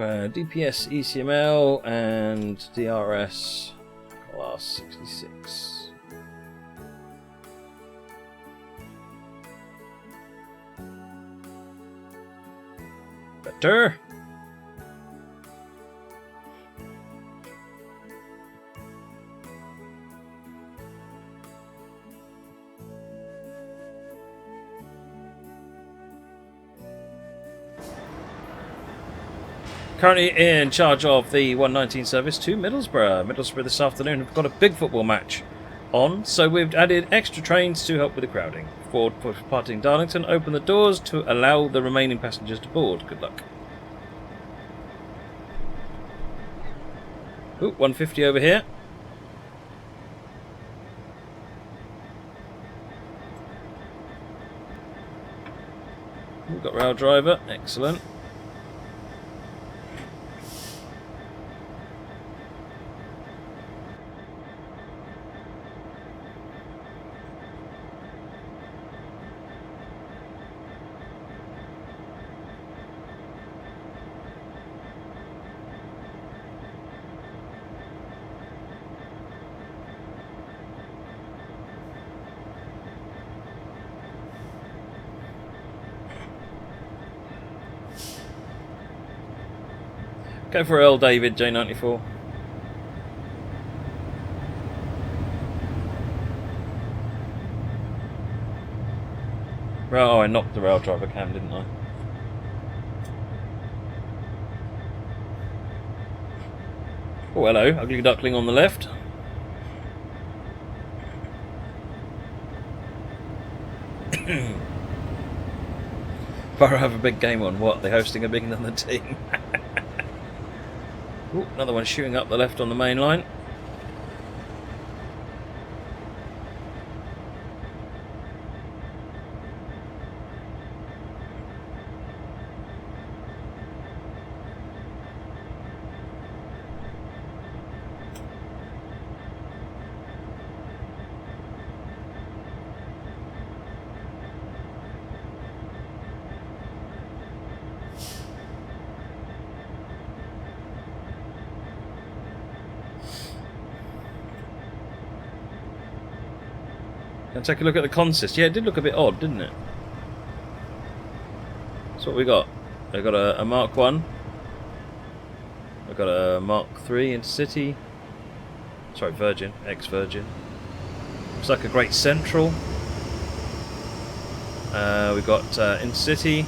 DPS, ECML, and DRS class 66. Better. Currently in charge of the 119 service to Middlesbrough. Middlesbrough this afternoon have got a big football match on, so we've added extra trains to help with the crowding. Ford departing Darlington, open the doors to allow the remaining passengers to board. Good luck. Ooh, 150 over here. We've got rail driver, excellent. Go for Earl David, J94. Oh, I knocked the rail driver cam, didn't I? Oh, hello, ugly duckling on the left. Borough have a big game on. What? They're hosting a big another team. Ooh, another one shooting up the left on the main line. And take a look at the consist. Yeah, it did look a bit odd, didn't it? That's what we got. We've got a Mark 1. We've got a Mark 3 Intercity. Sorry, Virgin. Ex-Virgin. Looks like a Great Central. We've got Intercity.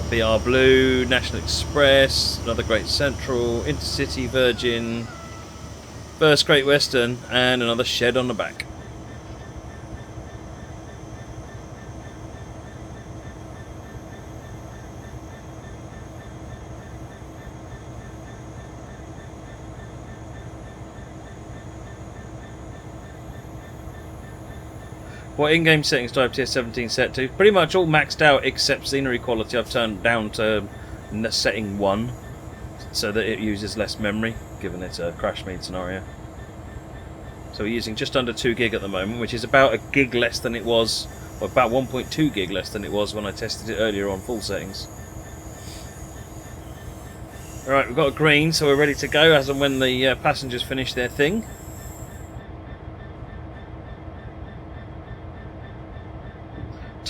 BR Blue. National Express. Another Great Central. Intercity. Virgin. First Great Western. And another shed on the back. What in-game settings do I have TS17 set to? Pretty much all maxed out except scenery quality. I've turned down to setting 1 so that it uses less memory, given it's a crash mead scenario. So we're using just under 2 gig at the moment, which is about a gig less than it was, or about 1.2 gig less than it was when I tested it earlier on full settings. Alright, we've got a green, so we're ready to go as and when the passengers finish their thing.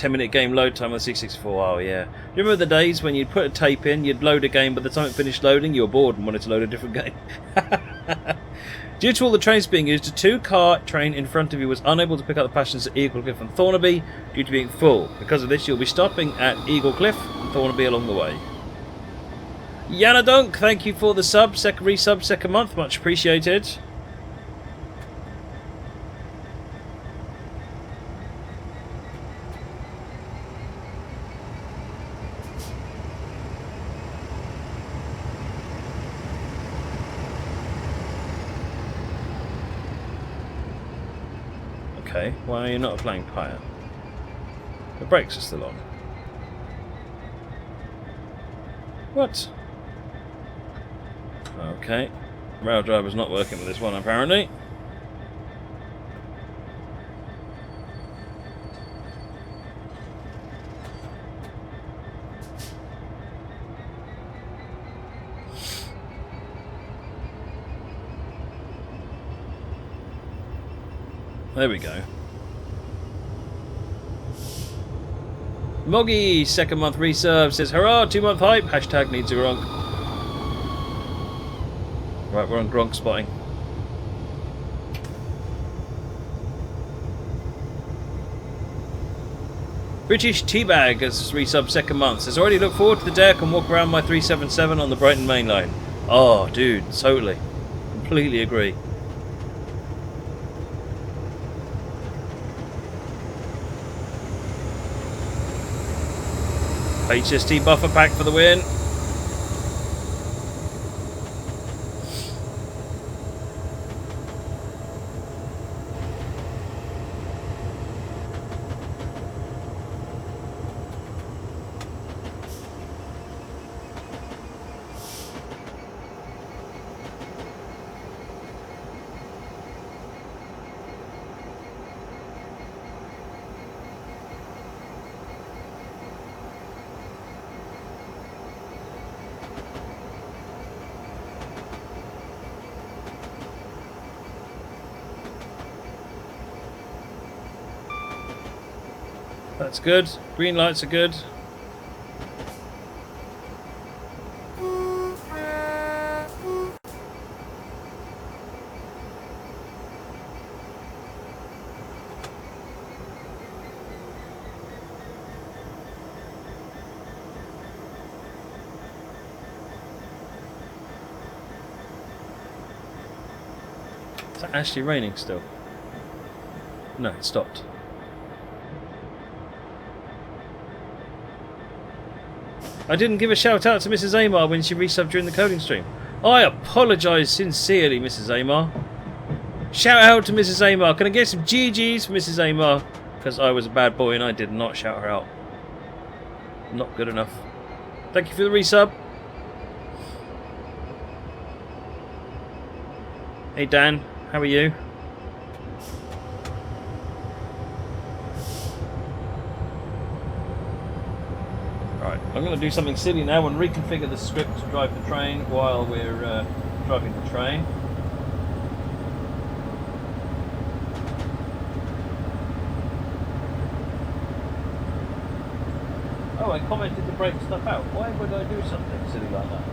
Minute game load time on the C64. Oh yeah. Remember the days when you'd put a tape in, you'd load a game, by the time it finished loading you were bored and wanted to load a different game. Due to all the trains being used, a 2-car train in front of you was unable to pick up the passengers at Eaglescliffe and Thornaby due to being full. Because of this, you'll be stopping at Eaglescliffe and Thornaby along the way. Yana Dunk, thank you for the sub, resub second month, much appreciated. Okay, why are you not applying Pyre? The brakes are still on. What? Okay. Rail driver's not working with this one apparently. There we go. Moggy, second month reserve, says, hurrah, 2-month hype, hashtag needs a Gronk. Right, we're on Gronk spotting. British Teabag has resub second month, says, already look forward to the day I can walk around my 377 on the Brighton main line. Oh, dude, totally. Completely agree. HST buffer pack for the win. That's good. Green lights are good. Is it actually raining still? No, it stopped. I didn't give a shout out to Mrs. Amar when she resubbed during the coding stream. I apologise sincerely, Mrs. Amar. Shout out to Mrs. Amar. Can I get some GGs for Mrs. Amar? Because I was a bad boy and I did not shout her out. Not good enough. Thank you for the resub. Hey Dan, how are you? Right, I'm going to do something silly now and reconfigure the script to drive the train while we're driving the train. Oh, I commented to break stuff out. Why would I do something silly like that?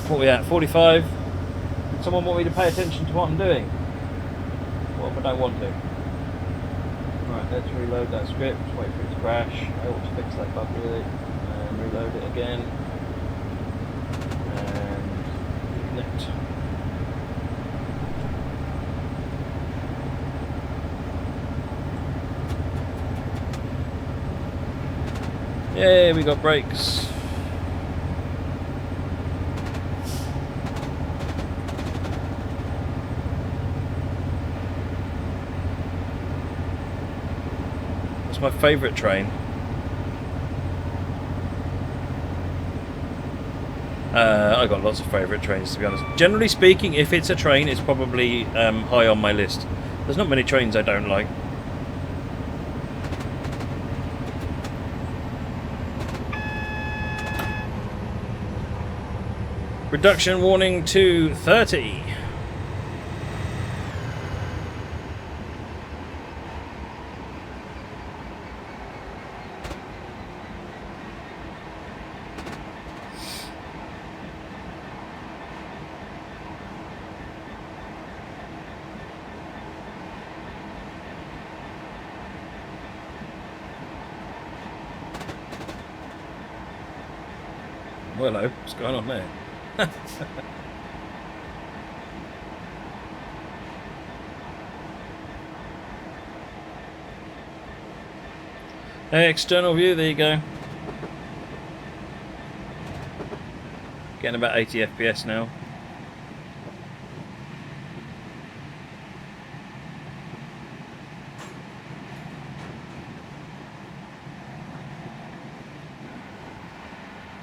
What are we at? 45? Does someone want me to pay attention to what I'm doing? What if I don't want to? Right, let's reload that script, wait for it to crash. I ought to fix that bug really. And reload it again. And connect. Yay, we got brakes. It's my favourite train. I got lots of favourite trains, to be honest. Generally speaking, if it's a train, it's probably high on my list. There's not many trains I don't like. Reduction warning to 30. Well, hello, what's going on there? Hey, external view, there you go. Getting about 80 FPS now.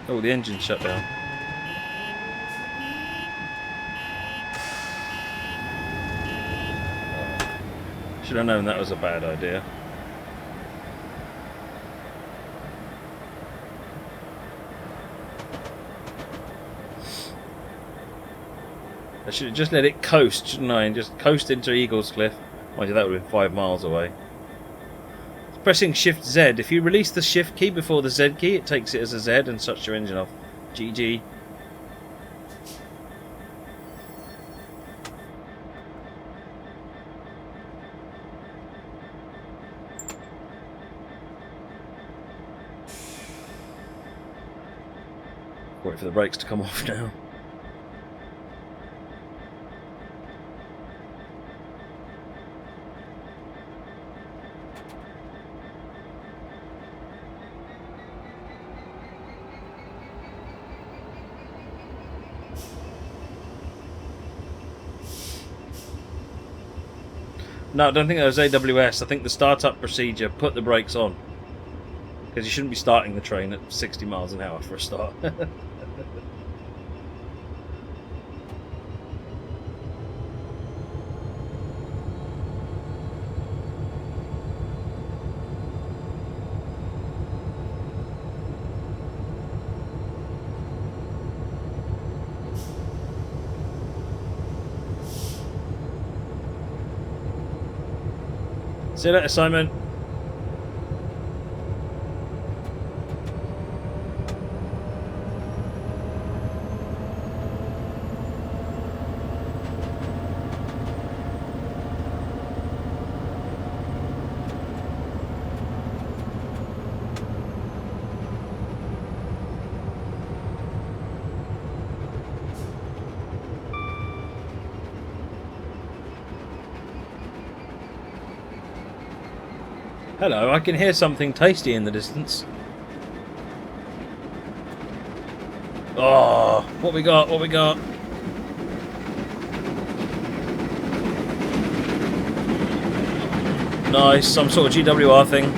Oh, the engine shut down. Should have known that was a bad idea. I should have just let it coast, shouldn't I? And just coast into Eaglescliffe. Mind you, that would have been 5 miles away. Pressing Shift Z. If you release the Shift key before the Z key, it takes it as a Z and shuts your engine off. GG. Wait for the brakes to come off now. No, I don't think that was AWS. I think the startup procedure put the brakes on. Because you shouldn't be starting the train at 60 miles an hour for a start. See you later, Simon. Hello, I can hear something tasty in the distance. Oh, what we got? What we got? Nice, some sort of GWR thing.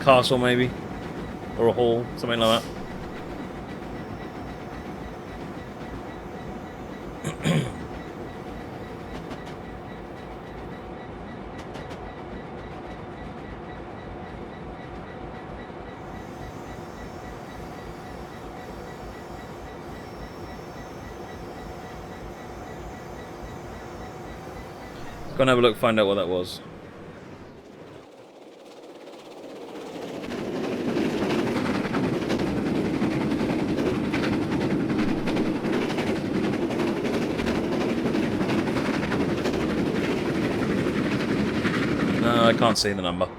Castle maybe, or a hall, something like that. Go and have a look, find out what that was. No, I can't see the number.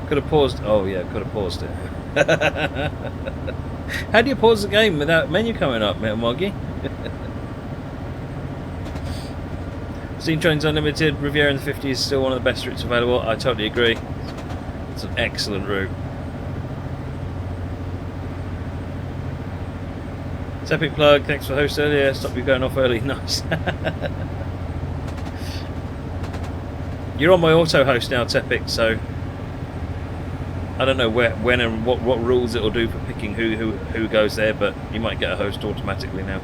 Could have paused. Oh yeah, could have paused it. How do you pause the game without menu coming up, Metal Moggy? Steam Trains Unlimited, Riviera in the 50s is still one of the best routes available. I totally agree. It's an excellent route. It's Epic Plug, thanks for the host earlier. Stop you going off early. Nice. You're on my auto host now, Tepic, so I don't know when and what rules it'll do for picking who goes there, but you might get a host automatically now.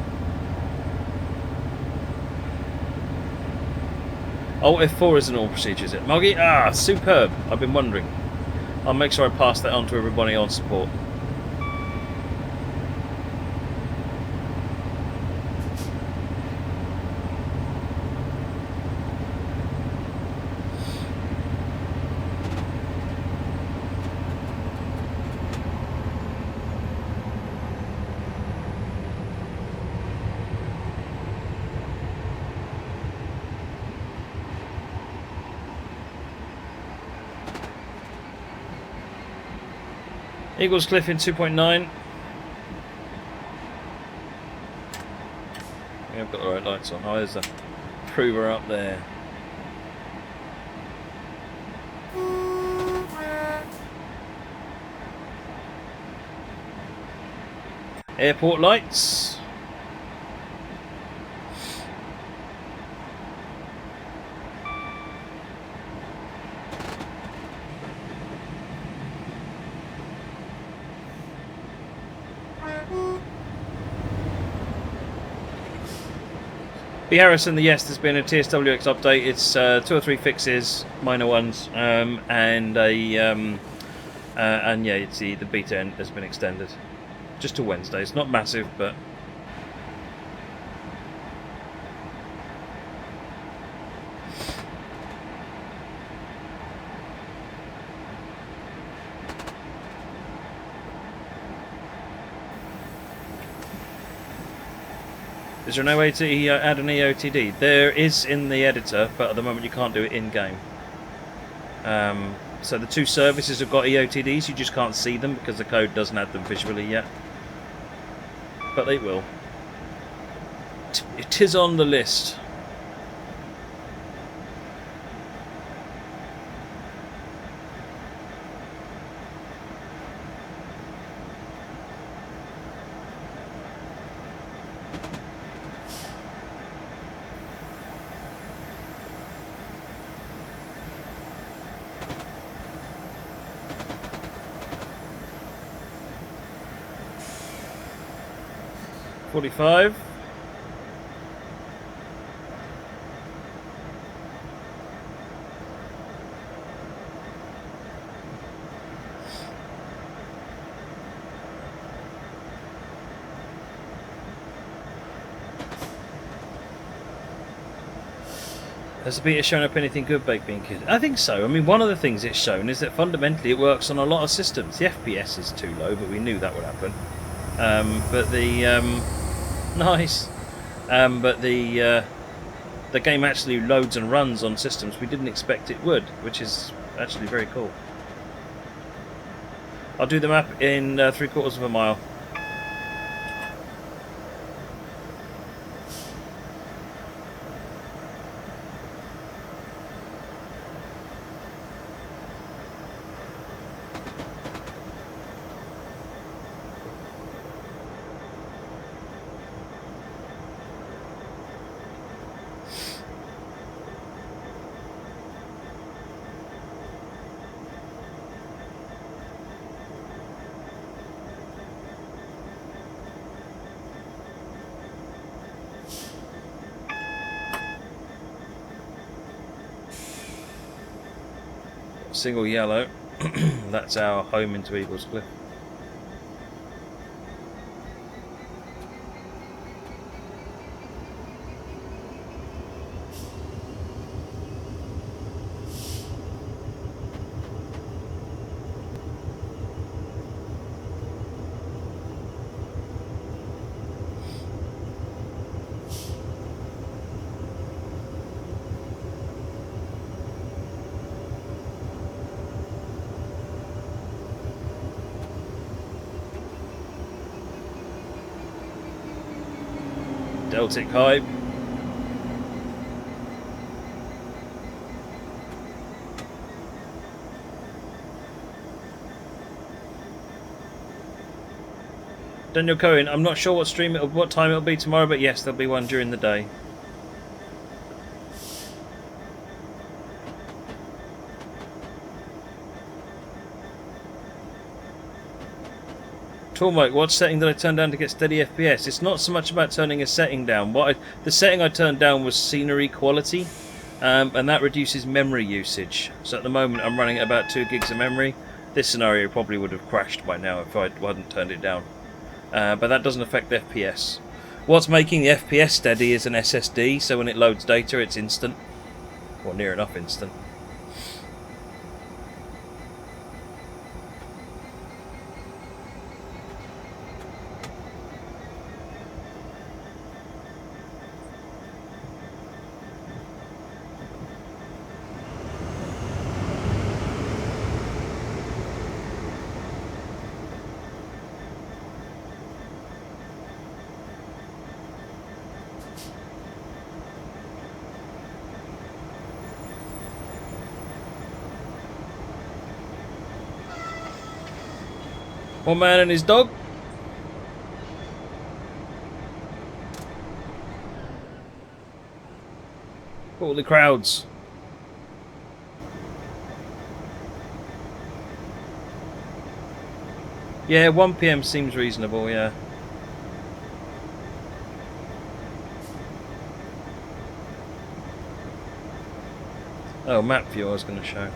Oh, F4 is an all procedure, is it? Moggy? Ah, superb. I've been wondering. I'll make sure I pass that on to everybody on support. Eaglescliffe in 2.9. Yeah, I've got the right lights on. Oh, there's a prover up there. Airport lights. B. Harrison, yes, there's been a TSWX update. It's 2 or 3 fixes, minor ones, and yeah, it's the beta end has been extended just to Wednesday. It's not massive, but is there no way to add an EOTD? There is in the editor, but at the moment you can't do it in-game. So the 2 services have got EOTDs, you just can't see them because the code doesn't add them visually yet. But they will. It is on the list. $45. Has the beta shown up anything good, Baked Bean Kid? I think so. I mean, one of the things it's shown is that fundamentally it works on a lot of systems. The FPS is too low, but we knew that would happen. But the nice. But the game actually loads and runs on systems we didn't expect it would, which is actually very cool. I'll do the map in 3/4 of a mile. Single yellow. That's our home into Eaglescliffe. Deltic high. Daniel Cohen, I'm not sure what time it'll be tomorrow, but yes, there'll be one during the day. Mike, what setting did I turn down to get steady FPS? It's not so much about turning a setting down. The setting I turned down was scenery quality, and that reduces memory usage. So at the moment I'm running at about 2 gigs of memory. This scenario probably would have crashed by now if I hadn't turned it down. But that doesn't affect the FPS. What's making the FPS steady is an SSD, so when it loads data it's instant. Or near enough instant. One man and his dog. All the crowds. Yeah, 1 PM seems reasonable, yeah. Oh, map view I was going to show.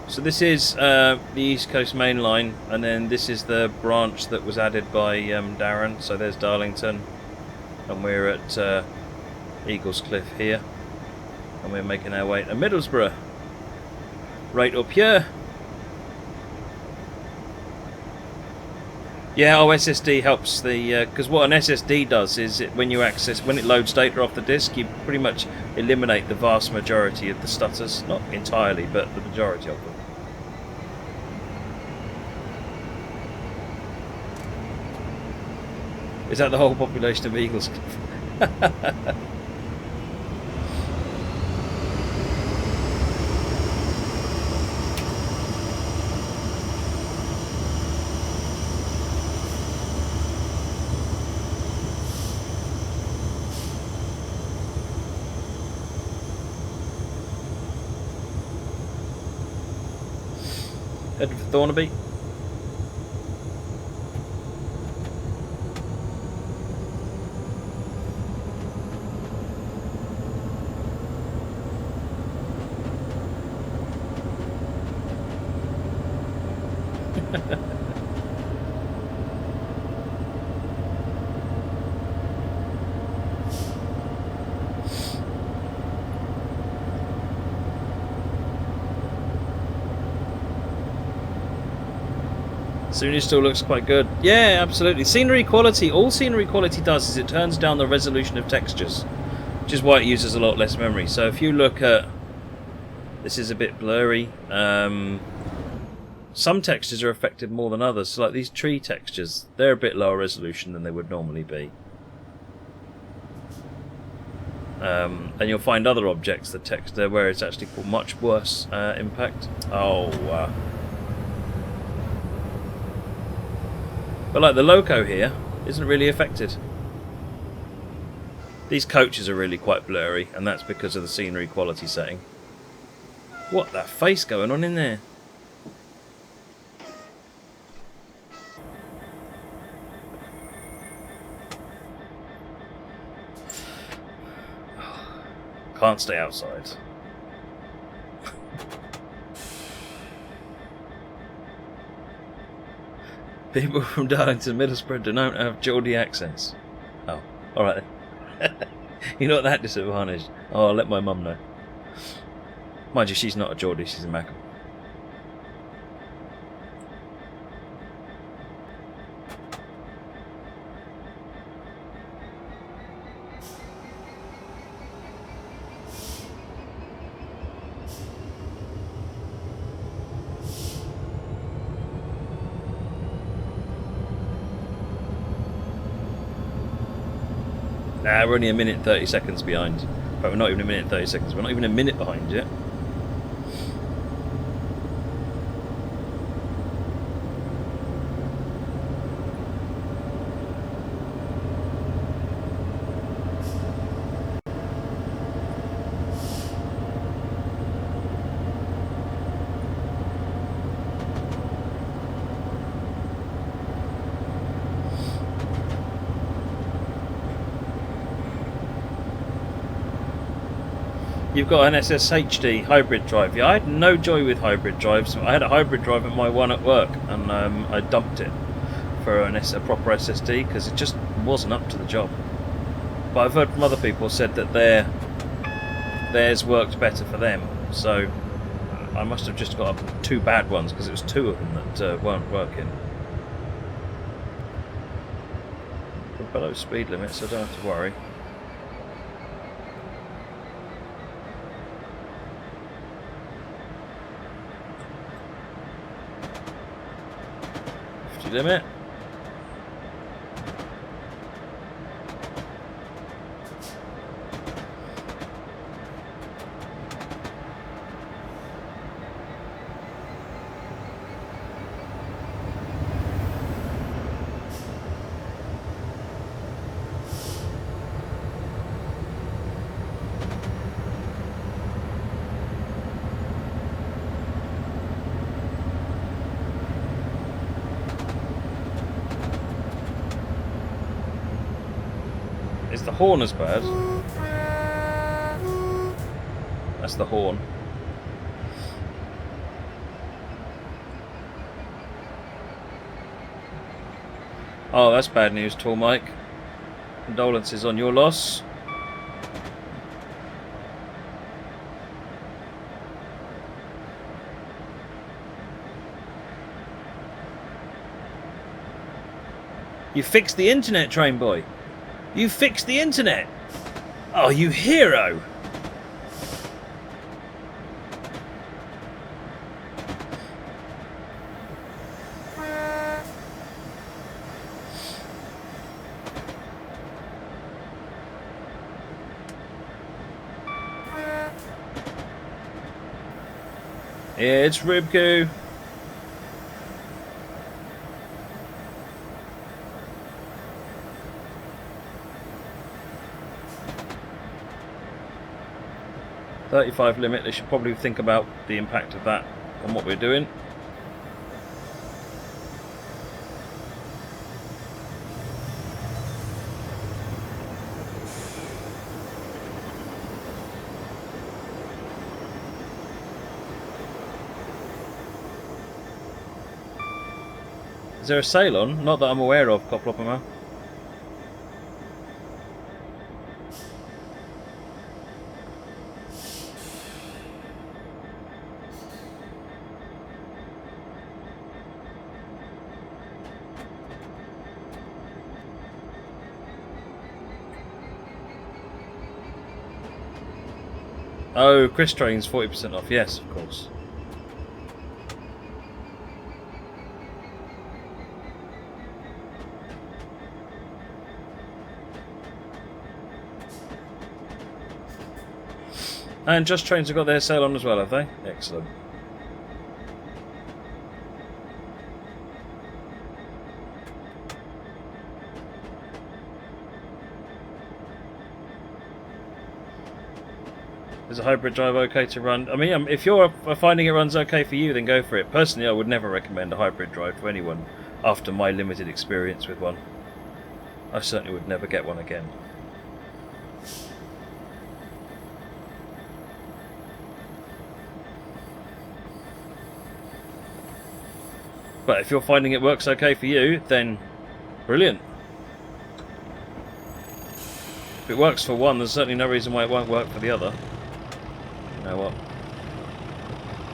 So this is the East Coast Main Line, and then this is the branch that was added by Darren. So there's Darlington, and we're at Eaglescliffe here, and we're making our way to Middlesbrough. Right up here. Yeah, SSD helps the because what an SSD does is when it loads data off the disk, you pretty much eliminate the vast majority of the stutters. Not entirely, but the majority of them. Is that the whole population of Eaglescliffe? Heading for Thornaby. Scenery still looks quite good. Yeah, absolutely. Scenery quality. All scenery quality does is it turns down the resolution of textures, which is why it uses a lot less memory. So if you look at... This is a bit blurry. Some textures are affected more than others. So like these tree textures, they're a bit lower resolution than they would normally be. And you'll find other objects, the texture, where it's actually much worse impact. Oh, but like the loco here isn't really affected. These coaches are really quite blurry, and that's because of the scenery quality setting. What the face going on in there? Can't stay outside. People from Darlington, Middlesbrough don't have Geordie accents. Oh, alright then. You're not that disadvantaged. Oh, I'll let my mum know. Mind you, she's not a Geordie, she's a Macam. Nah, we're only a minute and 30 seconds behind. But we're not even a minute and 30 seconds. We're not even a minute behind yet. You've got an SSHD hybrid drive. Yeah, I had no joy with hybrid drives. I had a hybrid drive at my one at work, and I dumped it for a proper SSD because it just wasn't up to the job. But I've heard from other people said that theirs worked better for them. So I must have just got two bad ones because it was two of them that weren't working. We're below speed limit, so I don't have to worry. Limit. Is the horn as bad? That's the horn. Oh, that's bad news, Tall Mike. Condolences on your loss. You fixed the internet, train boy. You fixed the internet. Oh, you hero. It's Ribku. .35 limit. They should probably think about the impact of that on what we're doing. Is there a sale on? Not that I'm aware of, Coplopama. Oh, Chris Train's 40% off. Yes, of course. And Just Trains have got their sale on as well, have they? Excellent. Is a hybrid drive okay to run? I mean, if you're finding it runs okay for you, then go for it. Personally, I would never recommend a hybrid drive to anyone after my limited experience with one. I certainly would never get one again. But if you're finding it works okay for you, then brilliant. If it works for one, there's certainly no reason why it won't work for the other. You know what?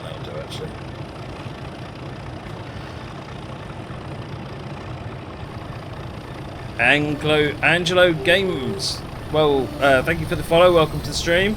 That'll do, actually. Angelo Games. Well, thank you for the follow. Welcome to the stream.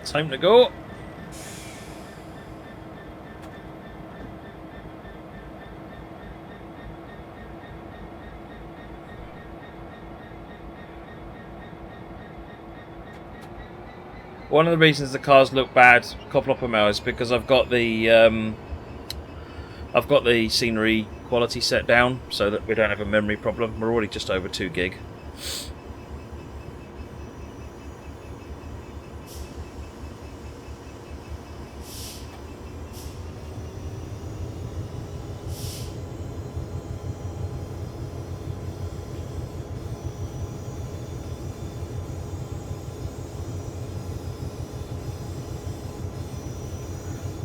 Time to go. One of the reasons the cars look bad, Coplopamel, is because I've got the scenery quality set down so that we don't have a memory problem. We're already just over 2 gig.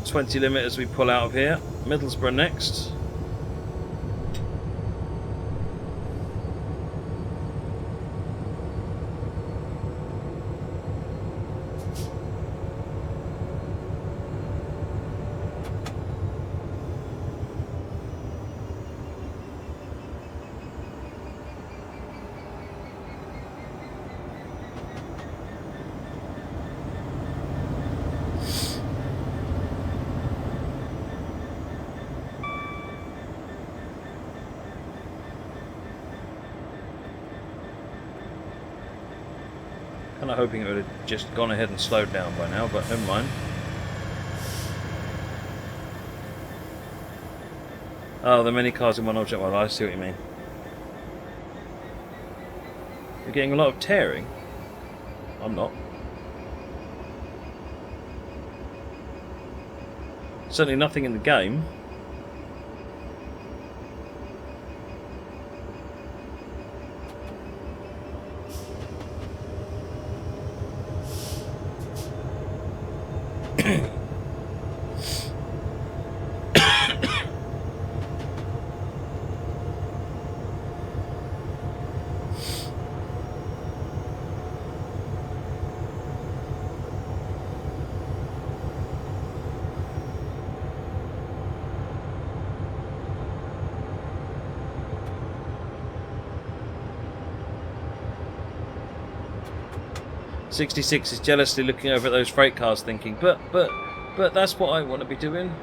.20 limit as we pull out of here. Middlesbrough next. Kind of hoping it would have just gone ahead and slowed down by now, but never mind. Oh, the many cars in one object. Well, I see what you mean. You're getting a lot of tearing. I'm not. Certainly nothing in the game. '66 is jealously looking over at those freight cars thinking, but that's what I want to be doing.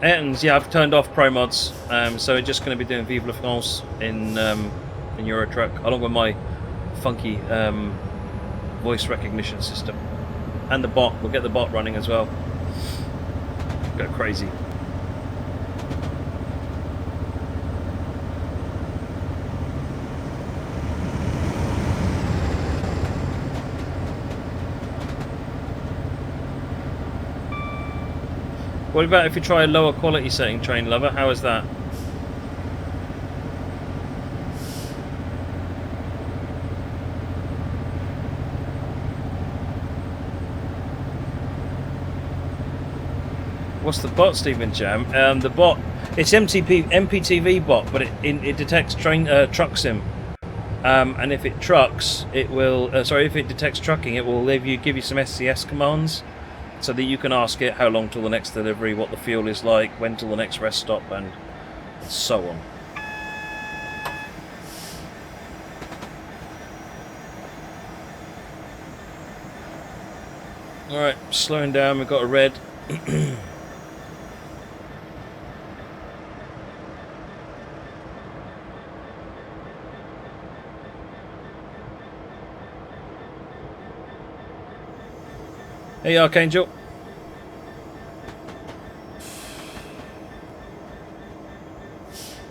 Ayrton's, yeah, I've turned off Pro Mods, so we're just going to be doing Vive la France in Euro Truck, along with my funky voice recognition system. And the bot, we'll get the bot running as well. Go crazy. What about if you try a lower quality setting, Train Lover? How is that? What's the bot, Stephen Jam? The bot, it's MPTV bot, but it detects truck sim. And if it trucks, it will. If it detects trucking, it will give you some SCS commands, so that you can ask it how long till the next delivery, what the fuel is like, when till the next rest stop, and so on. Alright, slowing down, we've got a red. Hey Archangel.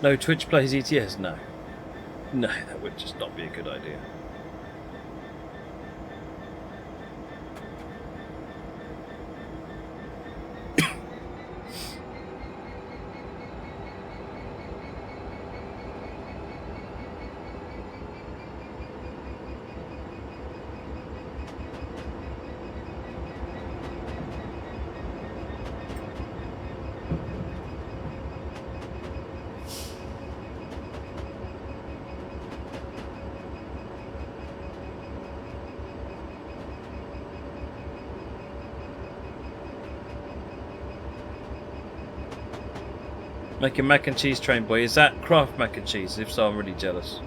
No Twitch plays ETS? No. No, that would just not be a good idea. Making mac and cheese, Train Boy. Is that Kraft mac and cheese? If so, I'm really jealous.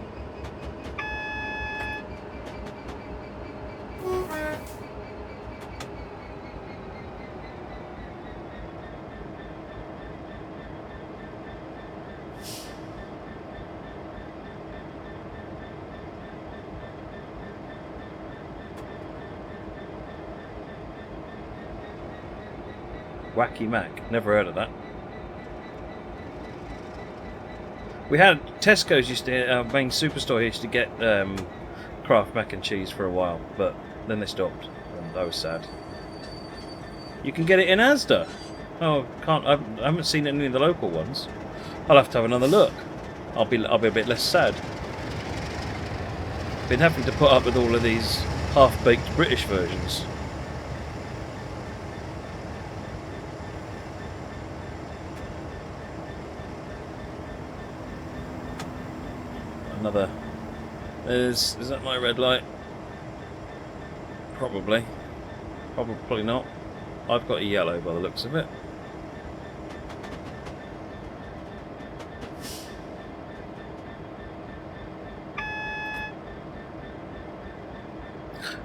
Wacky Mac. Never heard of that. We had Tesco's used to, our main superstore used to get Kraft mac and cheese for a while, but then they stopped, and I was sad. You can get it in Asda. Oh, I haven't seen any of the local ones. I'll have to have another look. I'll be a bit less sad. Been having to put up with all of these half-baked British versions. Another. Is that my red light? Probably. Probably not. I've got a yellow by the looks of it.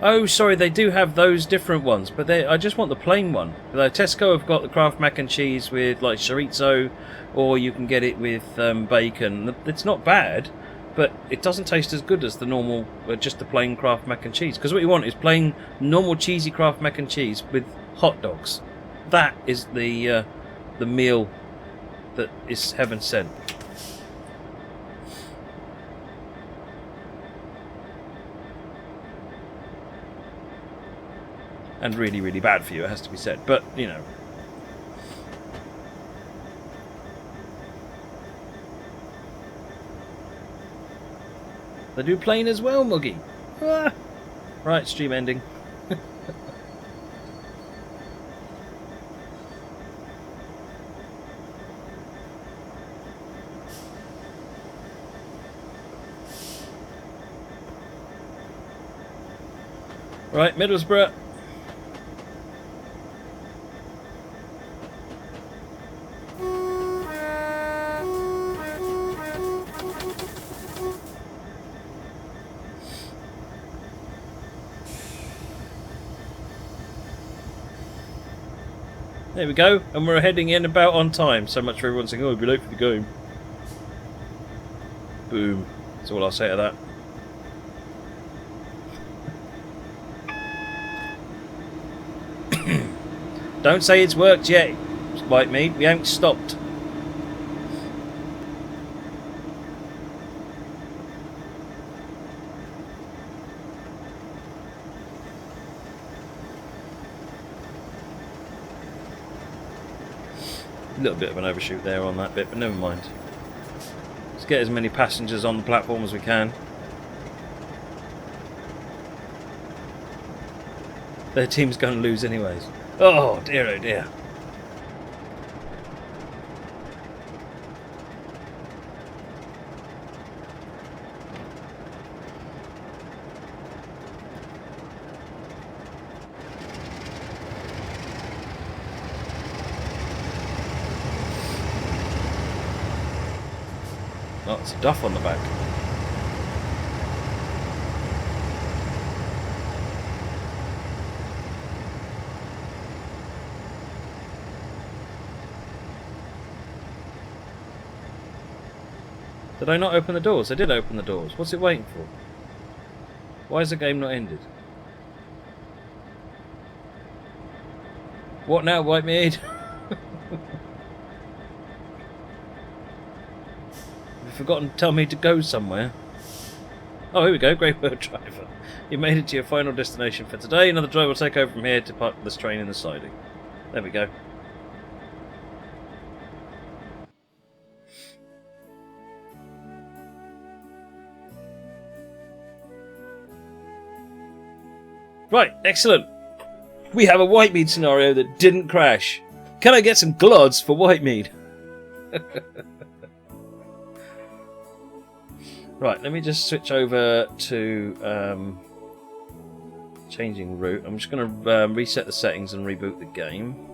Oh, sorry, they do have those different ones, but I just want the plain one. The Tesco have got the Kraft mac and cheese with like chorizo, or you can get it with bacon. It's not bad, but it doesn't taste as good as the normal, just the plain Kraft mac and cheese. Because what you want is plain, normal cheesy Kraft mac and cheese with hot dogs. That is the meal that is heaven sent. And really, really bad for you, it has to be said. But, you know. They do plain as well, Muggy. Ah. Right, stream ending. Right, Middlesbrough. There we go, and we're heading in about on time. So much for everyone saying, oh, we'll be late for the game. Boom. That's all I'll say to that. Don't say it's worked yet, White Meat. We haven't stopped. A little bit of an overshoot there on that bit, but never mind. Let's get as many passengers on the platform as we can. Their team's going to lose anyways. Oh dear, oh dear. Oh, it's a duff on the back. Did I not open the doors? I did open the doors. What's it waiting for? Why is the game not ended? What now, White Mead? You've forgotten to tell me to go somewhere. Oh, here we go. Great Bird Driver. You made it to your final destination for today. Another driver will take over from here to park this train in the siding. There we go. Right, excellent. We have a Whitemead scenario that didn't crash. Can I get some glods for Whitemead? Right, let me just switch over to changing route. I'm just going to reset the settings and reboot the game.